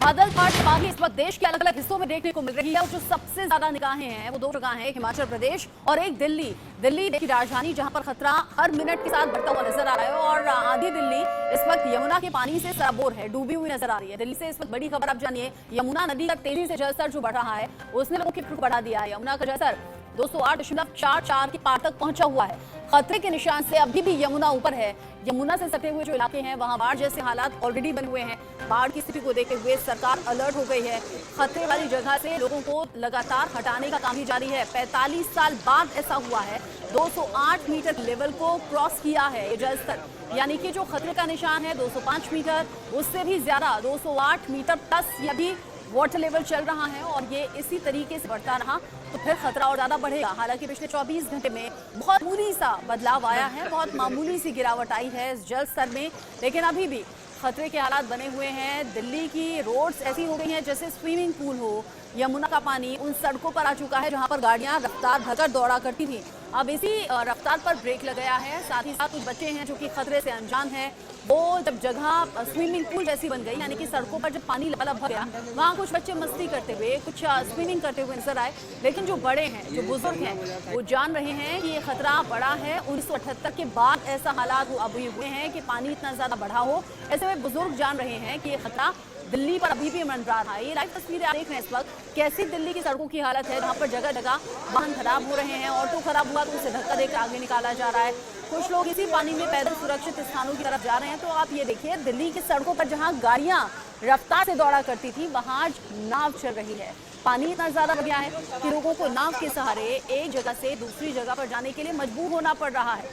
बादल फट तबाही इस वक्त देश के अलग अलग हिस्सों में देखने को मिल रही है और जो सबसे ज्यादा निगाहें हैं वो दो जगह हैं, एक हिमाचल प्रदेश और एक दिल्ली। दिल्ली की राजधानी जहां पर खतरा हर मिनट के साथ बढ़ता हुआ नजर आ रहा है और आधी दिल्ली इस वक्त यमुना के पानी से सराबोर है, डूबी हुई नजर आ रही है। दिल्ली से इस वक्त बड़ी खबर आप जानिए, यमुना नदी का तेजी से जलस्तर जो बढ़ रहा है उसने लोगों की भूख बढ़ा दिया है। यमुना का जलस्तर 208.44 की पार तक पहुंचा हुआ है। खतरे के निशान से अभी भी यमुना ऊपर है। यमुना से सटे हुए जो इलाके हैं वहां बाढ़ जैसे हालात ऑलरेडी बने हुए हैं। बाढ़ की स्थिति को देखते हुए सरकार अलर्ट हो गई है। खतरे वाली जगह से लोगों को लगातार हटाने का काम भी जारी है। 45 साल बाद ऐसा हुआ है। 208 मीटर लेवल को क्रॉस किया है ये जलस्तर, यानी कि जो खतरे का निशान है 205 मीटर, उससे भी ज्यादा 208 मीटर प्लस ये भी वाटर लेवल चल रहा है और ये इसी तरीके से बढ़ता रहा तो फिर खतरा और ज्यादा बढ़ेगा। हालांकि पिछले 24 घंटे में बहुत मामूली सा बदलाव आया है, बहुत मामूली सी गिरावट आई है इस जल स्तर में, लेकिन अभी भी खतरे के हालात बने हुए हैं। दिल्ली की रोड्स ऐसी हो गई हैं जैसे स्विमिंग पूल हो। यमुना का पानी उन सड़कों पर आ चुका है जहां पर गाड़ियां रफ्तार भरकर दौड़ा करती थी, अब इसी रफ्तार पर ब्रेक लग गया है। साथ ही साथ कुछ बच्चे हैं जो कि खतरे से अनजान हैं, वो जब जगह स्विमिंग पूल जैसी बन गई, यानी कि सड़कों पर जब पानी लबालब भर गया, वहाँ कुछ बच्चे मस्ती करते हुए, कुछ स्विमिंग करते हुए नजर आए। लेकिन जो बड़े हैं, जो बुजुर्ग हैं, वो जान रहे हैं कि ये खतरा बड़ा है। 1978 के बाद ऐसा हालात अभी हुए हैं कि पानी इतना ज्यादा बढ़ा हो। ऐसे में बुजुर्ग जान रहे हैं कि ये खतरा दिल्ली पर अभी भी मंडरा रहा है। ये लाइव तस्वीरें आप देख रहे हैं इस वक्त, कैसी दिल्ली की सड़कों की हालत है जहाँ पर जगह जगह वाहन खराब हो रहे हैं। ऑटो खराब हुआ तो उसे धक्का देकर आगे निकाला जा रहा है। कुछ लोग इसी पानी में पैदल सुरक्षित स्थानों की तरफ जा रहे हैं। तो आप ये देखिए, दिल्ली की सड़कों पर जहाँ गाड़ियां रफ्तार से दौड़ा करती थी वहां आज नाव चल रही है। पानी इतना ज्यादा बढ़ गया है कि लोगों को नाव के सहारे एक जगह से दूसरी जगह पर जाने के लिए मजबूर होना पड़ रहा है।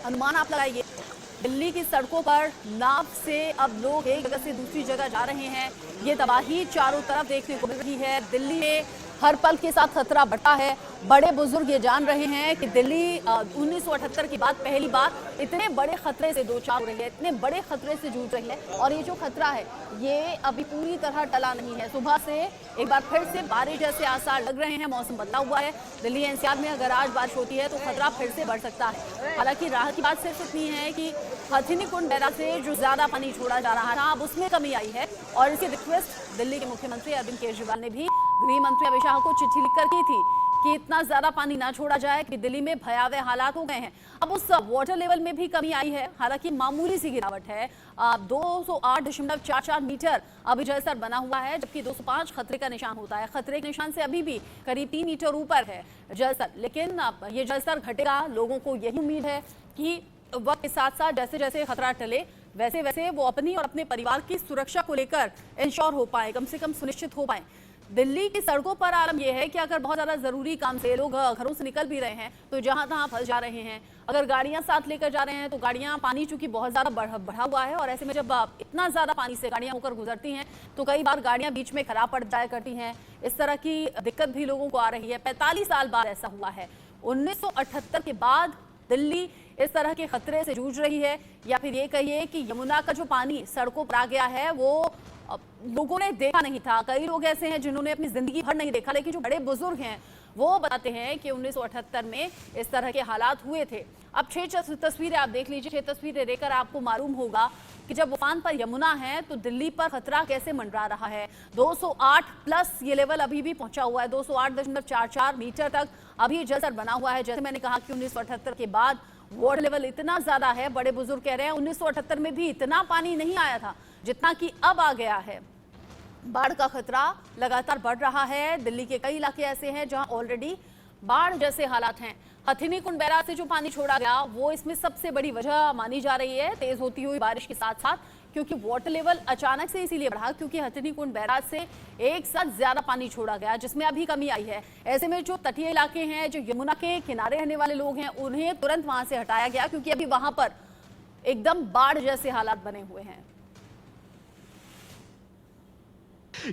अनुमान आप लगाइए, दिल्ली की सड़कों पर नाव से अब लोग एक जगह से दूसरी जगह जा रहे हैं। ये तबाही चारों तरफ देखने को मिल रही है। दिल्ली में हर पल के साथ खतरा बढ़ता है। बड़े बुजुर्ग ये जान रहे हैं कि दिल्ली 1978 के बाद पहली बार इतने बड़े खतरे से दो चार हो रही है, इतने बड़े खतरे से जूझ रही है और ये जो खतरा है ये अभी पूरी तरह टला नहीं है। सुबह से एक बार फिर से बारिश जैसे आसार लग रहे हैं, मौसम बदला हुआ है। दिल्ली एनसीआर में अगर आज बारिश होती है तो खतरा फिर से बढ़ सकता है। हालांकि राहत की बात सिर्फ इतनी है कि हथिनी कुंड बैराज से जो ज्यादा पानी छोड़ा जा रहा था अब उसमें कमी आई है और इसकी रिक्वेस्ट दिल्ली के मुख्यमंत्री अरविंद केजरीवाल ने भी गृह मंत्री अमित शाह को चिट्ठी लिखकर की थी कि इतना ज्यादा पानी ना छोड़ा जाए कि दिल्ली में भयावह हालात हो गए हैं। अब उस वाटर लेवल में भी कमी आई है, हालांकि मामूली सी गिरावट है। 208.44 मीटर अभी जलस्तर बना हुआ है, जबकि 205 खतरे का निशान होता है। खतरे के निशान से अभी भी करीब 3 मीटर ऊपर है जलस्तर, लेकिन ये जलस्तर घटेगा। लोगों को यही उम्मीद है कि वक्त के साथ साथ जैसे जैसे खतरा टले वैसे वैसे वो अपनी और अपने परिवार की सुरक्षा को लेकर इंश्योर हो पाए, कम से कम सुनिश्चित हो पाए। दिल्ली की सड़कों पर आलम यह है कि अगर बहुत ज़्यादा ज़रूरी काम से लोग घरों से निकल भी रहे हैं तो जहां तहां फंस जा रहे हैं। अगर गाड़ियां साथ लेकर जा रहे हैं तो गाड़ियां, पानी चूंकि बहुत ज़्यादा बढ़ा हुआ है और ऐसे में जब इतना ज़्यादा पानी से गाड़ियां होकर गुजरती हैं तो कई बार गाड़ियां बीच में खराब पड़ जाया करती हैं। इस तरह की दिक्कत भी लोगों को आ रही है। 45 साल बाद ऐसा हुआ है। 1978 के बाद दिल्ली इस तरह के खतरे से जूझ रही है, या फिर ये कहिए कि यमुना का जो पानी सड़कों पर आ गया है वो लोगों ने देखा नहीं था। कई लोग ऐसे हैं जिन्होंने अपनी जिंदगी भर नहीं देखा, लेकिन जो बड़े बुजुर्ग हैं वो बताते हैं कि 1978 में इस तरह के हालात हुए थे। अब 6 तस्वीरें आप देख लीजिए। 6 तस्वीरें देखकर आपको मालूम होगा कि जब उफान पर यमुना है तो दिल्ली पर खतरा कैसे मंडरा रहा है। 208 प्लस ये लेवल अभी भी पहुंचा हुआ है। 208.44 मीटर तक अभी जलस्तर बना हुआ है। जैसे मैंने कहा कि 1978 के बाद वाटर लेवल इतना ज्यादा है। बड़े बुजुर्ग कह रहे हैं 1978 में भी इतना पानी नहीं आया था जितना कि अब आ गया है। बाढ़ का खतरा लगातार बढ़ रहा है। दिल्ली के कई इलाके ऐसे हैं जहां ऑलरेडी बाढ़ जैसे हालात हैं। हथिनी कुंड बैराज से जो पानी छोड़ा गया वो इसमें सबसे बड़ी वजह मानी जा रही है, तेज होती हुई बारिश के साथ साथ, क्योंकि वाटर लेवल अचानक से इसीलिए बढ़ा क्योंकि हथिनी कुंड बैराज से एक साथ ज्यादा पानी छोड़ा गया, जिसमें अभी कमी आई है। ऐसे में जो तटीय इलाके हैं, जो यमुना के किनारे रहने वाले लोग हैं, उन्हें तुरंत वहां से हटाया गया क्योंकि अभी वहां पर एकदम बाढ़ जैसे हालात बने हुए हैं।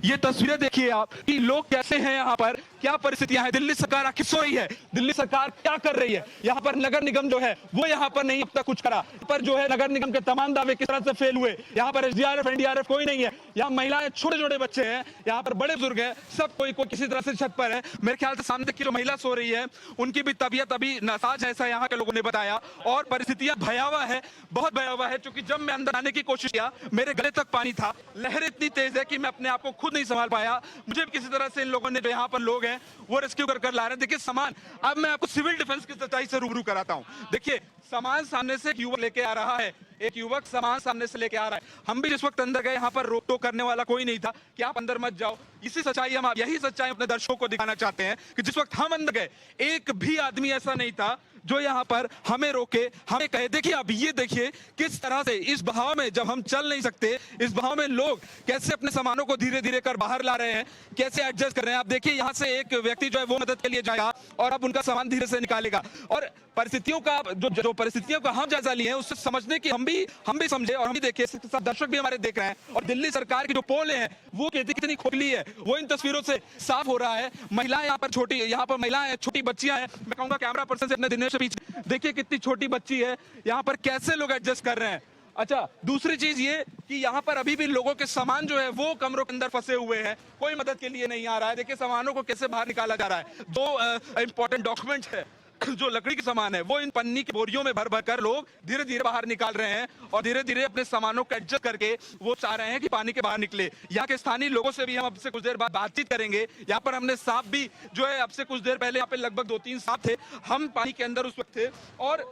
ये तस्वीरें देखिए आप कि लोग कैसे हैं यहाँ पर कि क्या परिस्थितियां हैं। दिल्ली सरकार आखिर सो रही है, दिल्ली सरकार क्या कर रही है। यहाँ पर नगर निगम जो है वो यहाँ पर नहीं अब तक कुछ करा, पर जो है नगर निगम के तमाम दावे किस तरह से फेल हुए। यहाँ पर एसडीआरएफ एनडीआरएफ कोई नहीं है, यहाँ महिलाएं छोटे छोटे बच्चे हैं, यहाँ पर बड़े बुजुर्ग हैं, सब कोई किसी तरह से छत पर है। मेरे ख्याल से सामने देखिए जो महिला सो रही है उनकी भी तबीयत अभी नासाज है, ऐसा यहाँ के लोगों ने बताया। और परिस्थितियां भयावह है, बहुत भयावह है, क्योंकि जब मैं अंदर आने की कोशिश किया मेरे गले तक पानी था, लहरें इतनी तेज है कि मैं अपने आप को खुद नहीं संभाल पाया। मुझे भी किसी तरह से इन लोगों ने जो यहाँ पर लोग हैं वो रेस्क्यू कर ला रहे हैं। देखिए सामान, अब मैं आपको सिविल डिफेंस की सच्चाई से रूबरू कराता हूँ। देखिए सामान सामने से एक युवक लेके आ रहा है, एक युवक सामान सामने से लेके आ रहा है। हम भी जिस वक्त अंदर गए यहाँ पर रोक टोक करने वाला कोई नहीं था कि आप अंदर मत जाओ। यही सच्चाई अपने दर्शकों को दिखाना चाहते हैं कि जिस वक्त हम अंदर गए एक भी आदमी ऐसा नहीं था जो यहाँ पर हमें रोके, हमें कहे। देखिए अब ये देखिए किस तरह से इस बहाव में, जब हम चल नहीं सकते, इस बहाव में लोग कैसे अपने सामानों को धीरे धीरे कर बाहर ला रहे हैं, कैसे एडजस्ट कर रहे हैं। आप देखिए यहाँ से एक व्यक्ति जो है वो मदद के लिए जाएगा और अब उनका सामान धीरे से निकालेगा। और परिस्थितियों का जो परिस्थितियों का हम जायजा लिए हैं उससे समझने की हम भी समझे और हम भी देखे, दर्शक भी हमारे देख रहे हैं। और दिल्ली सरकार की जो पोल है वो कितनी खोखली है वो इन तस्वीरों से साफ हो रहा है। महिलाएं यहाँ पर महिलाएं, छोटी बच्चियां हैं। मैं कहूंगा कैमरा पर्सन से अपने दिनेश के पीछे देखिए कितनी छोटी बच्ची है, यहाँ पर कैसे लोग एडजस्ट कर रहे हैं। अच्छा, दूसरी चीज ये कि यहाँ पर अभी भी लोगों के सामान जो है वो कमरों के अंदर फंसे हुए हैं, कोई मदद के लिए नहीं आ रहा है। देखिए सामानों को कैसे बाहर निकाला जा रहा है। दो इंपॉर्टेंट डॉक्यूमेंट है जो लकड़ी के सामान है वो इन पन्नी की बोरियों में भर भर कर लोग धीरे धीरे बाहर निकाल रहे हैं और धीरे धीरे अपने सामानों को एडजस्ट करके वो चाह रहे हैं कि पानी के बाहर निकले। यहाँ के स्थानीय लोगों से भी हम अब से कुछ देर बाद बातचीत करेंगे। यहाँ पर हमने सांप भी जो है अब से कुछ देर पहले यहाँ पे लगभग 2-3 सांप थे, हम पानी के अंदर उस वक्त थे। और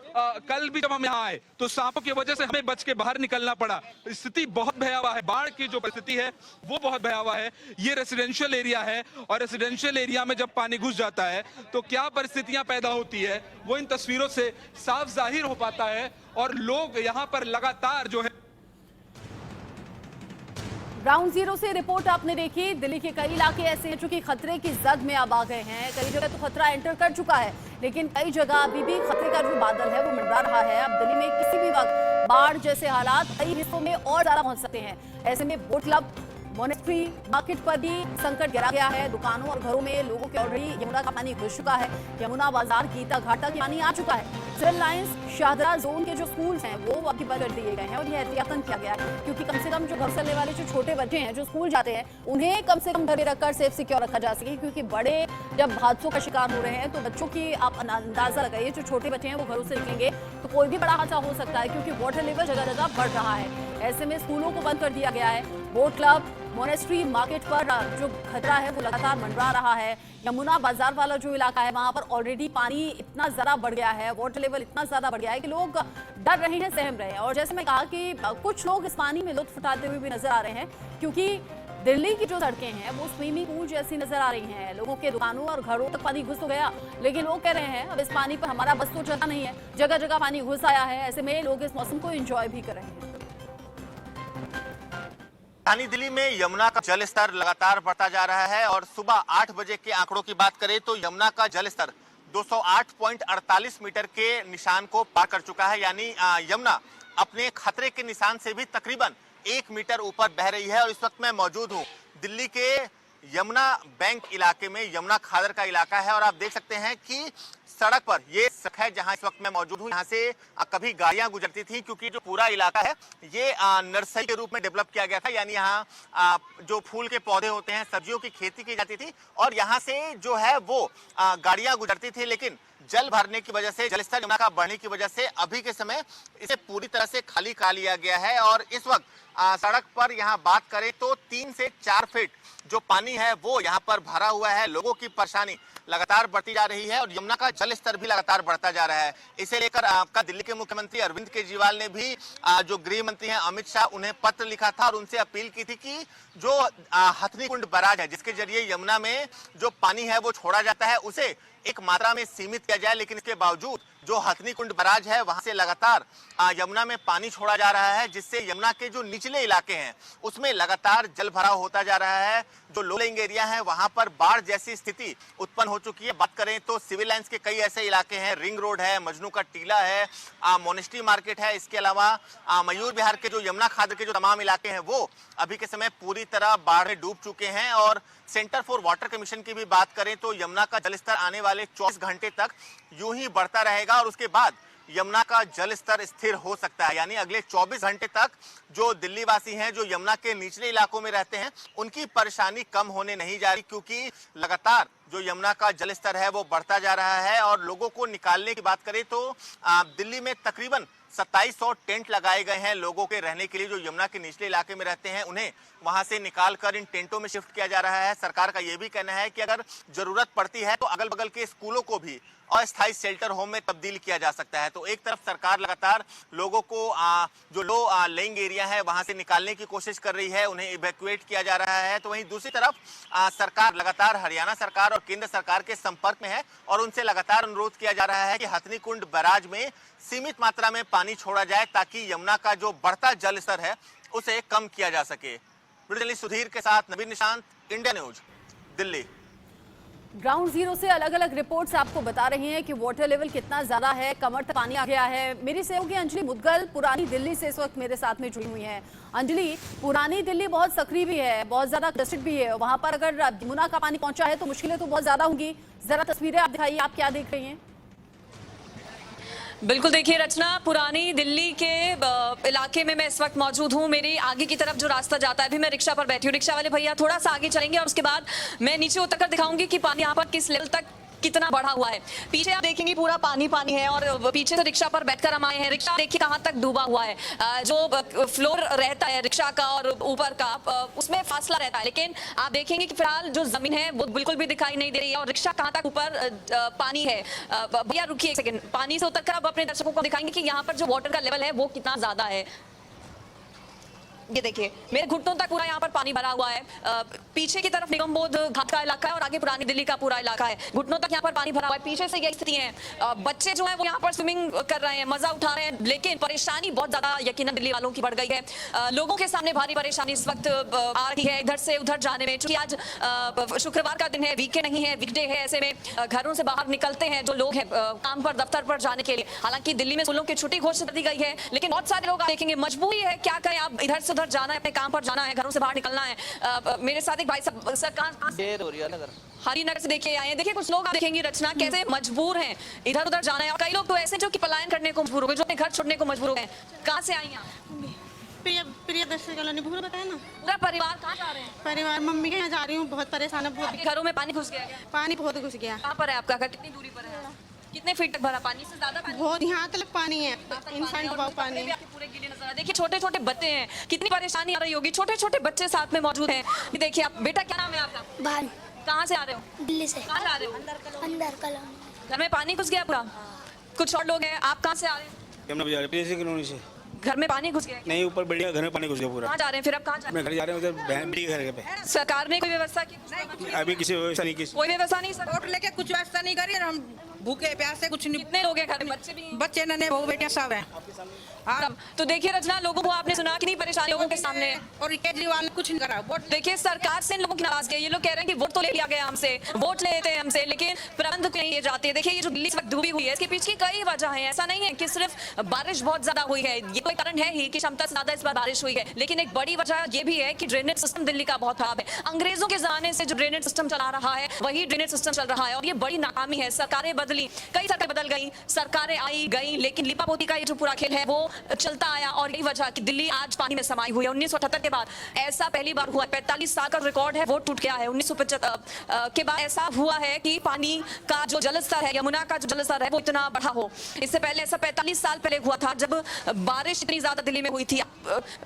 कल भी जब हम यहाँ आए तो सांपों की वजह से हमें बच के बाहर निकलना पड़ा। स्थिति बहुत भयावह है, बाढ़ की जो परिस्थिति है वो बहुत भयावह है। ये रेसिडेंशियल एरिया है और रेसिडेंशियल एरिया में जब पानी घुस जाता है तो क्या परिस्थितियां पैदा होती है वो इन तस्वीरों से साफ जाहिर हो पाता है। और लोग यहाँ पर लगातार जो है ग्राउंड जीरो से रिपोर्ट आपने देखी। दिल्ली के कई इलाके ऐसे हैं जो कि खतरे की जद में अब आ गए हैं। कई जगह तो खतरा एंटर कर चुका है, लेकिन कई जगह अभी भी खतरे का जो बादल है वो मंडरा रहा है। अब दिल्ली में किसी भी वक्त बाढ़ जैसे हालात कई हिस्सों में और ज्यादा पहुंच सकते हैं। ऐसे में बोट क्लब, मोनेस्ट्री मार्केट पर भी संकट गिरा गया है। दुकानों और घरों में लोगों के ऑलरेडी यमुना का पानी घुस चुका है। यमुना बाजार, गीता घाट तक पानी आ चुका है। सिविल लाइंस, शाहदरा जोन के जो स्कूल्स हैं वो अभी बंद कर दिए गए हैं और यह एहतियातन किया गया है, क्योंकि कम से कम जो घर चलने वाले जो छोटे बच्चे हैं जो स्कूल जाते हैं उन्हें कम से कम घर में रखकर सेफ सिक्योर रखा जा सके। क्योंकि बड़े जब हादसों का शिकार हो रहे हैं तो बच्चों की आप अंदाजा लगाइए, जो छोटे बच्चे हैं वो घरों से निकलेंगे तो कोई भी बड़ा हादसा हो सकता है, क्योंकि वाटर लेवल जगह जगह बढ़ रहा है। ऐसे में स्कूलों को बंद कर दिया गया है। बोट क्लब, मोनेस्ट्री मार्केट पर जो खतरा है वो लगातार मंडरा रहा है। यमुना बाजार वाला जो इलाका है वहां पर ऑलरेडी पानी इतना ज्यादा बढ़ गया है, वाटर लेवल इतना ज्यादा बढ़ गया है कि लोग डर रहे हैं, सहम रहे हैं। और जैसे मैं कहा कि कुछ लोग इस पानी में लुत्फ उठाते हुए भी नजर आ रहे हैं, क्योंकि दिल्ली की जो सड़कें हैं वो स्विमिंग पूल जैसी नजर आ रही हैं। लोगों के दुकानों और घरों तक पानी घुस तो गया, लेकिन लोग कह रहे हैं अब इस पानी पर हमारा बस तो चलता नहीं है, जगह जगह पानी घुस आया है। ऐसे में लोग इस मौसम को एंजॉय भी कर रहे हैं। राजधानी दिल्ली में यमुना का जल स्तर लगातार बढ़ता जा रहा है और सुबह 8 बजे के आंकड़ों की बात करें तो यमुना का जल स्तर 208.48 मीटर के निशान को पार कर चुका है। यानी यमुना अपने खतरे के निशान से भी तकरीबन 1 मीटर ऊपर बह रही है। और इस वक्त मैं मौजूद हूँ दिल्ली के यमुना बैंक इलाके में, यमुना खादर का इलाका है। और आप देख सकते हैं कि सड़क पर ये सड़क है जहां इस वक्त मैं मौजूद हूं। यहां से कभी गाड़ियां गुजरती थी, क्योंकि जो पूरा इलाका है ये नर्सरी के रूप में डेवलप किया गया था। यानी यहाँ जो फूल के पौधे होते हैं, सब्जियों की खेती की जाती थी और यहाँ से जो है वो गाड़ियां गुजरती थी। लेकिन जल भरने की वजह से, जलस्तर यमुना का बढ़ने की वजह से अभी के समय इसे पूरी तरह से खाली कर लिया गया है। और इस वक्त सड़क पर यहाँ बात करें तो 3 से 4 फीट जो पानी है वो यहाँ पर भरा हुआ है। लोगों की परेशानी लगातार बढ़ती जा रही है और यमुना का जल स्तर भी लगातार बढ़ता जा रहा है। इसे लेकर आपका दिल्ली के मुख्यमंत्री अरविंद केजरीवाल ने भी जो गृह मंत्री हैं अमित शाह, उन्हें पत्र लिखा था और उनसे अपील की थी कि जो हथनी कुंड बैराज है जिसके जरिए यमुना में जो पानी है वो छोड़ा जाता है उसे एक मात्रा में सीमित किया जाए। लेकिन इसके बावजूद जो हथनी कुंड बैराज है वहां से लगातार यमुना में पानी छोड़ा जा रहा है, जिससे यमुना के जो निचले इलाके हैं उसमें लगातार जल भराव होता जा रहा है। जो लो लेइंग एरिया है वहां पर बाढ़ जैसी स्थिति उत्पन्न हो चुकी है। बात करें तो सिविल लाइंस के कई ऐसे इलाके हैं, रिंग रोड है, मजनू का टीला है, मोनेस्ट्री मार्केट है, इसके अलावा मयूर विहार के जो यमुना खाद के जो तमाम इलाके हैं वो अभी के समय पूरी तरह बाढ़ में डूब चुके हैं। और सेंटर फॉर वाटर कमीशन की भी बात करें तो यमुना का जलस्तर आने वाले 24 घंटे तक यूं ही बढ़ता रहेगा और उसके बाद यमुना का जल स्तर स्थिर हो सकता है। यानी अगले 24 घंटे तक जो दिल्ली वासी हैं, जो यमुना के निचले इलाकों में रहते हैं, उनकी परेशानी कम होने नहीं जा रही, क्योंकि लगातार जो यमुना का जल स्तर है वो बढ़ता जा रहा है। और लोगों को निकालने की बात करें तो दिल्ली में तकरीबन 2700 टेंट लगाए गए हैं लोगों के रहने के लिए। जो यमुना के निचले इलाके में रहते हैं उन्हें वहां से निकालकर इन टेंटों में शिफ्ट किया जा रहा है। सरकार का यह भी कहना है कि अगर जरूरत पड़ती है तो अगल बगल के स्कूलों को भी अस्थायी शेल्टर होम में तब्दील किया जा सकता है। तो एक तरफ सरकार लगातार लोगों को जो लो लेइंग एरिया है वहां से निकालने की कोशिश कर रही है, उन्हें इवैक्यूएट किया जा रहा है। तो वहीं दूसरी तरफ सरकार लगातार हरियाणा सरकार और केंद्र सरकार के संपर्क में है और उनसे लगातार अनुरोध किया जा रहा है कि हथनी कुंड बैराज में सीमित मात्रा में पानी छोड़ा जाए ताकि यमुना का जो बढ़ता जल स्तर है उसे कम किया जा सके। वीडियो सुधीर के साथ Naveen Nishant, India news, Delhi. Ground zero से अलग अलग रिपोर्ट्स आपको बता रही हैं कि वाटर लेवल कितना ज्यादा है, कमर तक पानी आ गया है। मेरी सहयोगी अंजलि मुदगल पुरानी दिल्ली से इस वक्त मेरे साथ में जुड़ी हुई हैं। अंजलि, पुरानी दिल्ली बहुत सक्रिय भी है, बहुत ज्यादा कंजेस्टेड भी है, वहां पर अगर यमुना का पानी पहुंचा है तो मुश्किलें तो बहुत ज्यादा होंगी। जरा तस्वीरें आप दिखाइए, आप क्या देख रही हैं? बिल्कुल, देखिए रचना, पुरानी दिल्ली के इलाके में मैं इस वक्त मौजूद हूँ। मेरी आगे की तरफ जो रास्ता जाता है, अभी मैं रिक्शा पर बैठी हूँ, रिक्शा वाले भैया थोड़ा सा आगे चलेंगे और उसके बाद मैं नीचे उतरकर दिखाऊंगी कि पानी यहाँ पर किस लेवल तक कितना बढ़ा हुआ है। पीछे आप देखेंगे पूरा पानी पानी है और पीछे से रिक्शा पर बैठकर हम आए हैं। रिक्शा देखिए कहाँ तक डूबा हुआ है। जो फ्लोर रहता है रिक्शा का और ऊपर का, उसमें फासला रहता है, लेकिन आप देखेंगे कि फिलहाल जो जमीन है वो बिल्कुल भी दिखाई नहीं दे रही है और रिक्शा कहाँ तक ऊपर पानी है। भैया रुकिए एक सेकंड, पानी से उतरकर अब अपने दर्शकों को दिखाएंगे कि यहाँ पर जो वाटर का लेवल है वो कितना ज्यादा है। ये देखिए मेरे घुटनों तक पूरा यहाँ पर पानी भरा हुआ है। पीछे की तरफ निगम बोध घाट का इलाका है और आगे पुरानी दिल्ली का पूरा इलाका है। घुटनों तक यहाँ पर पानी भरा हुआ है। पीछे से यही स्थिति है। बच्चे जो है वो यहाँ पर स्विमिंग कर रहे हैं, मजा उठा रहे हैं, लेकिन परेशानी बहुत ज्यादा यकीनन दिल्ली वालों की बढ़ गई है। लोगों के सामने भारी परेशानी इस वक्त आ रही है इधर से उधर जाने में, क्योंकि आज शुक्रवार का दिन है, वीकेंड नहीं है, वीकडे है। ऐसे में घरों से बाहर निकलते हैं जो लोग हैं काम पर, दफ्तर पर जाने के लिए। हालांकि दिल्ली में स्कूलों की छुट्टी घोषित कर दी गई है, लेकिन बहुत सारे लोग देखेंगे मजबूरी है, क्या करें, आप इधर से उधर जाना है, अपने काम पर जाना है, घरों से बाहर निकलना है। मेरे साथ एक भाई साहब, सर कहाँ देर हो रही है? हरिनगर से देखिए आए हैं। देखिए कुछ लोग आप देखेंगे रचना कैसे मजबूर हैं, इधर उधर जाना है। और कई लोग तो ऐसे जो कि पलायन करने को मजबूर हो गए, जो अपने घर छोड़ने को मजबूर हो गए। कहाँ से आई हैं आप? प्रियदर्शी कॉलोनी भूल बताया ना। पूरा परिवार कहाँ जा रहे हैं? परिवार मम्मी के यहाँ जा रही हूँ, बहुत परेशान है। बहुत घरों में पानी घुस गया क्या? पानी बहुत घुस गया। कहाँ पर है आपका घर, कितनी दूरी पर है? कितने फीट तक भरा पानी? से ज्यादा पानी? बहुत, यहाँ तक पानी है, इंसान डूबा पानी। पूरे गीले नजर आ रहे हैं। देखिए छोटे छोटे बच्चे हैं, कितनी परेशानी आ रही होगी। छोटे छोटे बच्चे साथ में मौजूद हैं। देखिए आप, बेटा क्या नाम है आपका? भान। कहाँ से आ रहे हो? दिल्ली से। कहाँ जा रहे हो? अंदर कलम। घर में पानी घुस गया पूरा? कुछ और लोग हैं, आप कहाँ से आ रहे हैं? यमुना बाजार पीएससी कॉलोनी से। घर में पानी घुस गया? नहीं, ऊपर बिल्डिंग घर में पानी घुस गया पूरा। कहाँ जा रहे हैं फिर? अब कहाँ जा रहे मैं घर जा रहे हैं, उधर बिल्डिंग घर पे। सरकार ने कोई व्यवस्था की? अभी किसी व्यवस्था नहीं की। कोई व्यवस्था नहीं सर? वोट लेके कुछ व्यवस्था नहीं करी और हम भूखे प्यासे कुछ नहीं। कितने लोग हैं घर में? बच्चे भी? बच्चे नन्हे बहू बेटियां सब हैं। तो देखिए रचना, लोगों को आपने सुना कितनी परेशानी लोगों के सामने है। और केजरीवाल ने कुछ नहीं करा। वोट देखिए सरकार से इन लोगों की नाराजगी है। ये लोग कह रहे हैं कि वोट तो ले लिया गया हमसे, वोट ले लेते हैं हमसे, लेकिन प्रबंध नहीं किए जाते। देखिए ये जो दिल्ली इस वक्त डूबी हुई है, इसके पीछे की कई वजह है। ऐसा नहीं है कि सिर्फ बारिश बहुत ज्यादा हुई है, ये कोई कारण है ही कि क्षमता से ज्यादा इस बार बारिश हुई है, लेकिन एक बड़ी वजह ये भी है कि ड्रेनेज सिस्टम दिल्ली का बहुत खराब है। अंग्रेजों के जमाने से जो ड्रेनेज सिस्टम चला रहा है वही ड्रेनेज सिस्टम चल रहा है और ये बड़ी नाकामी है। सरकारें बदली, कई सरकारें बदल गई, सरकारें आई गई, लेकिन लिपापोती का ये जो पूरा खेल है वो चलता आया और यही वजह कि दिल्ली आज पानी में समाई हुई है। 1978 के बाद ऐसा पहली बार हुआ, 45 साल का रिकॉर्ड है वो टूट गया है। 1975 के बाद ऐसा हुआ है कि पानी का जो जलस्तर है, यमुना का जो जलस्तर है वो इतना बढ़ा हो। इससे पहले ऐसा 45 साल पहले हुआ था जब बारिश इतनी ज्यादा दिल्ली में हुई थी।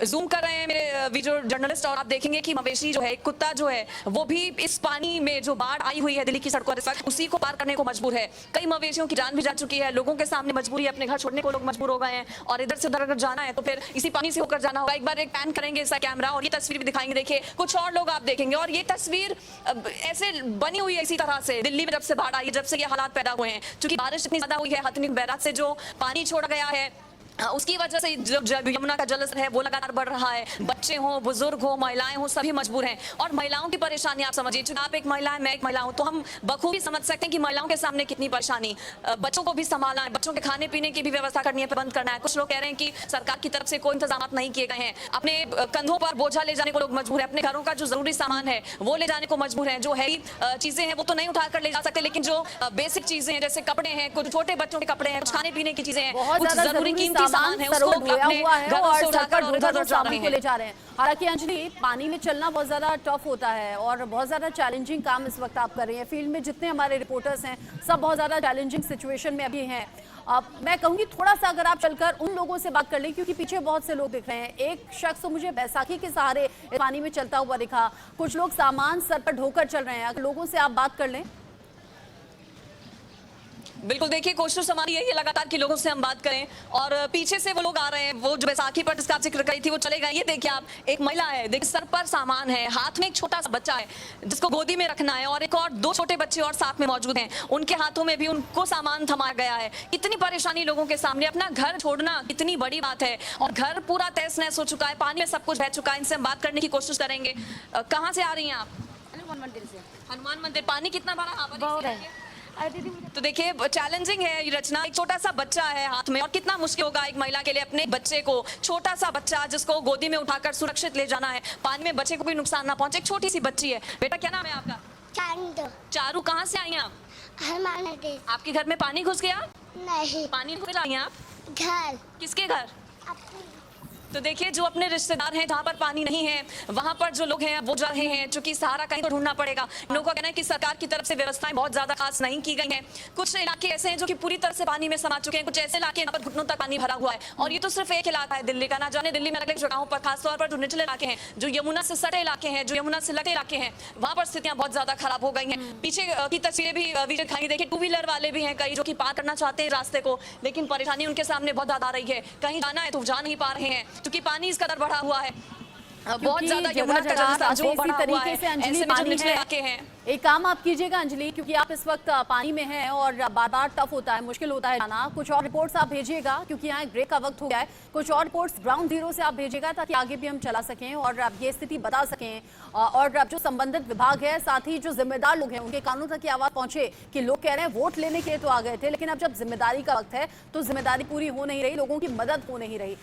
जूम कर रहे हैं मेरे वीडियो जर्नलिस्ट और आप देखेंगे कि मवेशी जो है, कुत्ता जो है, वो भी इस पानी में जो बाढ़ आई हुई है दिल्ली की सड़कों पर, उसी को पार करने को मजबूर है। कई मवेशियों की जान भी जा चुकी है, लोगों के सामने मजबूरी है, अपने घर छोड़ने को लोग मजबूर हो गए हैं और इधर से उधर अगर जाना है तो फिर इसी पानी से होकर जाना होगा। एक बार एक पैन करेंगे इसका कैमरा और ये तस्वीर भी दिखाएंगे। देखिए कुछ और लोग आप देखेंगे और ये तस्वीर ऐसे बनी हुई है इसी तरह से दिल्ली में जब से बाढ़ आई, जब से ये हालात पैदा हुए हैं, क्योंकि बारिश इतनी ज्यादा हुई है, हथनी बैराज से जो पानी छोड़ा गया है उसकी वजह से जो यमुना का जलस्तर है वो लगातार बढ़ रहा है। बच्चे हों, बुजुर्ग हो, महिलाएं हो, सभी मजबूर हैं और महिलाओं की परेशानी आप समझिए, क्योंकि आप एक महिला है, मैं एक महिला हूं, तो हम बखूबी समझ सकते हैं कि महिलाओं के सामने कितनी परेशानी। बच्चों को भी संभालना है, बच्चों के खाने पीने की भी व्यवस्था करनी है, प्रबंध करना है। कुछ लोग कह रहे हैं कि सरकार की तरफ से कोई इंतजाम नहीं किए गए हैं, अपने कंधों पर बोझा ले जाने को लोग मजबूर है, अपने घरों का जो जरूरी सामान है वो ले जाने को मजबूर है। जो है चीजें हैं वो तो नहीं उठाकर ले जा सकते, लेकिन जो बेसिक चीजें हैं जैसे कपड़े हैं, कुछ छोटे बच्चों के कपड़े हैं, कुछ खाने पीने की चीजें हैं, कुछ जरूरी कीमती सामान है उसको धोया हुआ है और सर पर उधर सामान को ले जा रहे हैं। हालांकि अंजलि, पानी में चलना बहुत ज्यादा टफ होता है और बहुत ज्यादा चैलेंजिंग काम इस वक्त आप कर रही हैं। फील्ड में जितने हमारे रिपोर्टर्स हैं सब बहुत ज्यादा चैलेंजिंग सिचुएशन में अभी हैं। मैं कहूंगी थोड़ा सा अगर आप चलकर उन लोगों से बात कर लें, क्योंकि पीछे बहुत से लोग दिख रहे हैं। एक शख्स तो मुझे बैसाखी के सहारे पानी में चलता हुआ दिखा, कुछ लोग सामान सर पर ढोकर चल रहे हैं। अगर लोगों से आप बात कर लें। बिल्कुल, देखिए कोशिश हमारी यही है लगातार कि लोगों से हम बात करें और पीछे से वो लोग आ रहे हैं, वो जो बैसाखी पर जिसका जिक्र करी थी वो चले गए। ये देखिए आप, एक महिला है, देखिए सर पर सामान है, हाथ में एक छोटा सा बच्चा है जिसको गोदी में रखना है और एक और दो छोटे बच्चे और साथ में मौजूद हैं, उनके हाथों में भी उनको सामान थमाया गया है। कितनी परेशानी लोगों के सामने, अपना घर छोड़ना कितनी बड़ी बात है और घर पूरा तहस नहस हो चुका है, पानी में सब कुछ बह चुका है। इनसे हम बात करने की कोशिश करेंगे। कहाँ से आ रही हैं आप? हनुमान मंदिर से। हनुमान मंदिर। पानी कितना बड़ा बहुत है। तो देखिए चैलेंजिंग है ये रचना, एक छोटा सा बच्चा है हाथ में और कितना मुश्किल होगा एक महिला के लिए अपने बच्चे को, छोटा सा बच्चा जिसको गोदी में उठाकर सुरक्षित ले जाना है, पानी में बच्चे को भी नुकसान ना पहुंचे। एक छोटी सी बच्ची है। बेटा क्या नाम है आपका? चांद। चारू। कहाँ से आई हैं आप? हनुमान मंदिर। आपके घर में पानी घुस गया? नहीं। पानी घुस आई हैं आप? घर। किसके घर? अपनी। तो देखिए जो अपने रिश्तेदार हैं जहाँ पर पानी नहीं है वहाँ पर जो लोग हैं वो जा रहे हैं, चूंकि सहारा कहीं तो ढूंढना पड़ेगा। लोगों का कहना है कि सरकार की तरफ से व्यवस्थाएं बहुत ज्यादा खास नहीं की गई हैं। कुछ इलाके ऐसे हैं जो कि पूरी तरह से पानी में समा चुके हैं, कुछ ऐसे इलाके यहाँ पर घुटनों तक पानी भरा हुआ है और ये तो सिर्फ एक इलाका है दिल्ली का। ना जाने दिल्ली में अलग अलग जगहों पर, खासतौर पर जो निचले इलाके हैं, जो यमुना से सटे इलाके हैं, जो यमुना से लगे इलाके हैं, वहाँ पर स्थितियां बहुत ज्यादा खराब हो गई हैं। पीछे की तस्वीरें भी वीडियो दिखाई, देखिए टू व्हीलर वाले भी हैं कई जो कि पार करना चाहते हैं रास्ते को, लेकिन परेशानी उनके सामने बहुत ज्यादा आ रही है। कहीं जाना है तो जा नहीं पा रहे हैं क्योंकि पानी इस कदर बढ़ा हुआ है, बहुत ज्यादा यमुना का जलस्तर जो बढ़ा हुआ है। ऐसे में जो निचले इलाके हैं, एक काम आप कीजिएगा अंजलि, क्योंकि आप इस वक्त पानी में हैं और बार बार टफ होता है, मुश्किल होता है जाना। कुछ और रिपोर्ट्स आप भेजिएगा क्योंकि यहाँ ब्रेक का वक्त हो गया है। कुछ और रिपोर्ट्स ग्राउंड जीरो से आप भेजिएगा ताकि आगे भी हम चला सकें और ये स्थिति बता सकें और जो संबंधित विभाग है, साथ ही जो जिम्मेदार लोग हैं, उनके कानों तक की आवाज पहुंचे कि लोग कह रहे हैं वोट लेने के लिए तो आ गए थे, लेकिन अब जब जिम्मेदारी का वक्त है तो जिम्मेदारी पूरी हो नहीं रही, लोगों की मदद हो नहीं रही।